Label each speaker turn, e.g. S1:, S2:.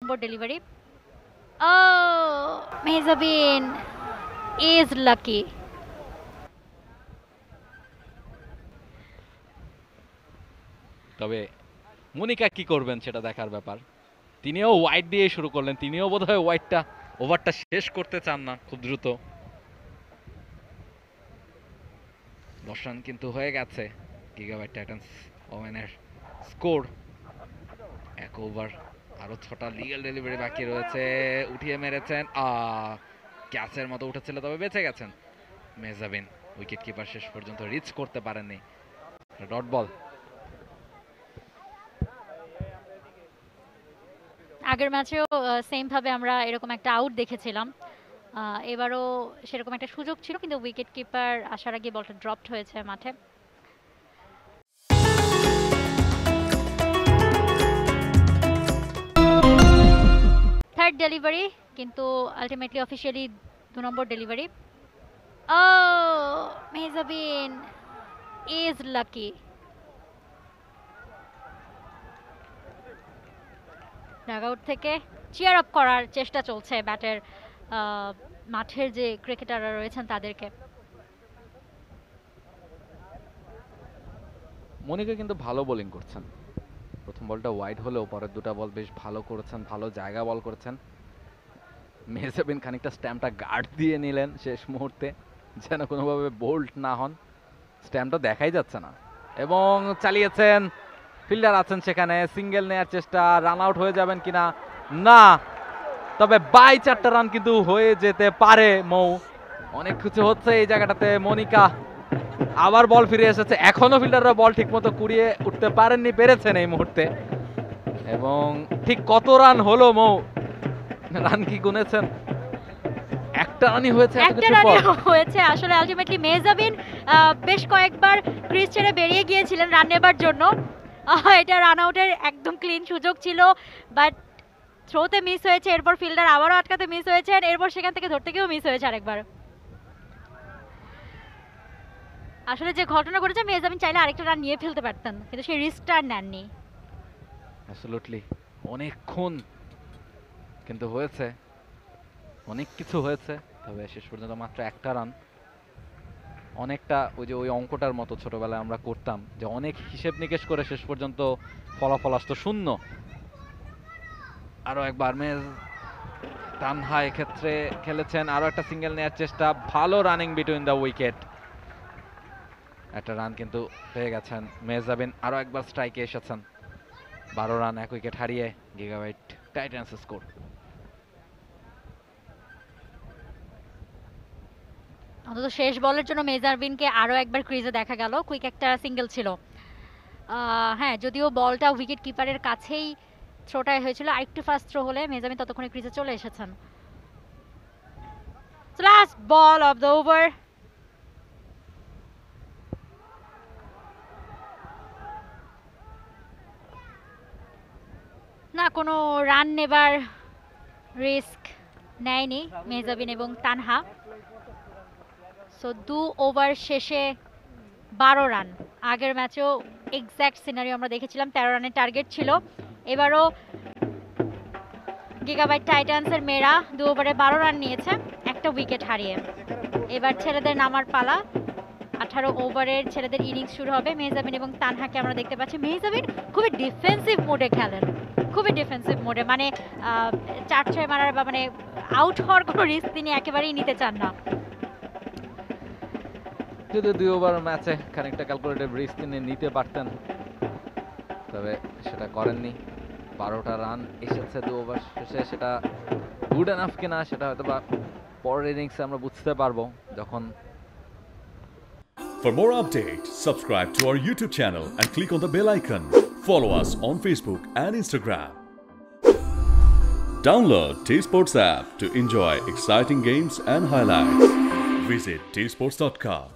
S1: Number delivery. Mehzabin is lucky.
S2: তবে মনিকা কি করবেন সেটা দেখার ব্যাপার। তিনিও ওয়াইড দিয়ে শুরু করলেন, তিনিও বোধহয় ওভারটা শেষ করতে চান না খুব দ্রুত। 10 রান কিন্তু হয়ে গেছে গিগাবাইট টাইটান্স ওমেনের স্কোর। 1 ওভার, আরো 6টা লিগ্যাল ডেলিভারি বাকি রয়েছে। উঠিয়ে মেরেছেন, ক্যাচের মতো উঠেছিল, তবে বেঁচে গেছেন মেহজাবিন। উইকেট কিপার শেষ পর্যন্ত রিচ করতে পারেননি। Dot ball.
S1: আগের ম্যাচেও সেম ভাবে আমরা এরকম একটা আউট দেখেছিলাম। এবারও সেরকম একটা সুযোগ ছিল, কিন্তু উইকেট কিপার আসার আগে বলটা ড্রপড হয়েছে মাঠে। থার্ড ডেলিভারি, কিন্তু ultimately officially 2 number delivery. Mehzabin is lucky. Dugout থেকে চিয়ার আপ করার চেষ্টা চলছে ব্যাটের মাঠের যে ক্রিকেটাররা রয়েছেন তাদেরকে।
S2: মনিকা কিন্তু ভালো বোলিং করছেন। প্রথম বলটা ওয়াইড হলেও পরের দুটা বল বেশ ভালো করেছেন, ভালো জায়গা বল করেছেন। মেহজাবিন খানিকটা স্ট্যাম্পটা গার্ড দিয়ে নিলেন শেষ মুহূর্তে, যেন কোনোভাবে বোল্ড না হন। স্ট্যাম্পটা দেখাই যাচ্ছে না, এবং চালিয়েছেন। ফিল্ডার আছেন সেখানে, সিঙ্গেল নেয়ার চেষ্টা, রান আউট হয়ে যাবেন কিনা, না, তবে বাই 4টা রান কিন্তু হয়ে যেতে পারে মৌ। অনেক কিছু হচ্ছে এই জায়গাটাতে। মনিকা আবার বল ফিরে এসেছে, এখনো ফিল্ডাররা বল ঠিকমতো কুড়িয়ে উঠতে পেরেছেন এই মুহূর্তে। এবং ঠিক কত রান হলো মৌ, রান কি গুনেছেন? একটা রানই হয়েছে,
S1: একটা রানই হয়েছে। আসলে আলটিমেটলি মেহজাবিন বেশ কয়েকবার ক্রিজ ছেড়ে বেরিয়ে গিয়েছিলেন রান নেবার জন্য। এটা রান আউটের একদম ক্লিন সুযোগ ছিল, বাট থ্রোতে মিস হয়েছে। এরপর ফিল্ডার আবারও আটকাতে মিস হয়েছেন, এরপর সেখান থেকে ধরতে গিয়েও মিস হয়েছে আরেকবার। আসলে যে ঘটনা ঘটেছে, মেহজাবিন চাইলে আরেকটা রান নিয়ে ফেলতে পারতেন, কিন্তু সেই রিস্কটা আর নেননি।
S2: অ্যাবসলিউটলি, অনেকক্ষণ কিন্তু হয়েছে, অনেক কিছু হয়েছে, তবে শেষ পর্যন্ত মাত্র একটা রান। অনেকটা ওই অঙ্কটার মতো ছোটবেলায় আমরা করতাম, যে অনেক হিসেব নিকেশ করে শেষ পর্যন্ত ফলাফল আসতো শূন্য। আরো একবার তানহা এক্ষেত্রে খেলেছেন, আরো একটা সিঙ্গেল নেওয়ার চেষ্টা, ভালো রানিং বিটুইন দ্য উইকেট। একটা রান কিন্তু পেয়ে গেছেন মেহজাবিন, আরো একবার স্ট্রাইকে এসেছেন। 12 রান 1 উইকেট হারিয়ে গিগাবাইট টাইটান্স স্কোর।
S1: অন্তত শেষ বলের জন্য মেহজাবিনকে আরো একবার ক্রিজে দেখা গেল। কুইক একটা সিঙ্গেল ছিল। হ্যাঁ, যদিও বলটা উইকেট কিপারের কাছেই থ্রোটাই হয়েছিল, আরেকটু ফাস্ট থ্রো হলে মেহজাবিন ততক্ষণে ক্রিজে চলে এসেছেন। Last ball of the over. না, কোনো রান নেবার রিস্ক নেয়নি মেহজাবিন এবং তানহা। সো 2 ওভার শেষে 12 রান। আগের ম্যাচেও এক্স্যাক্ট সিনারিও আমরা দেখেছিলাম, 13 রানের টার্গেট ছিল। এবারও গিগাবাইট টাইটান্সের মেয়েরা 2 ওভারে 12 রান নিয়েছে, একটা উইকেট হারিয়ে। এবার ছেলেদের নামার পালা। 18 ওভারের ছেলেদের ইনিংস শুরু হবে। মেহজাবিন এবং তানহাকে আমরা দেখতে পাচ্ছি। মেহজাবিন খুবই ডিফেন্সিভ মোডে খেলেন, খুবই ডিফেন্সিভ মোডে, মানে 4-6 মারার বা মানে আউট হওয়ার কোনো রিস্ক তিনি একেবারেই নিতে চান না।
S2: যদি 2 ওভার ম্যাচে খানিকটা ক্যালকুলেটেড রিস্ক তিনি নিতে পারতেন, তবে সেটা করেননি। 12টা রান এসেছে 2 ওভার শেষে, সেটা গুড এনাফ কিনা সেটা হয়তো বা পরের ইনিংসে আমরা বুঝতে পারবো যখন।
S3: For more updates, subscribe to our YouTube channel and click on the bell icon. Follow us on Facebook and Instagram. Download T-Sports app to enjoy exciting games and highlights. Visit tsports.com.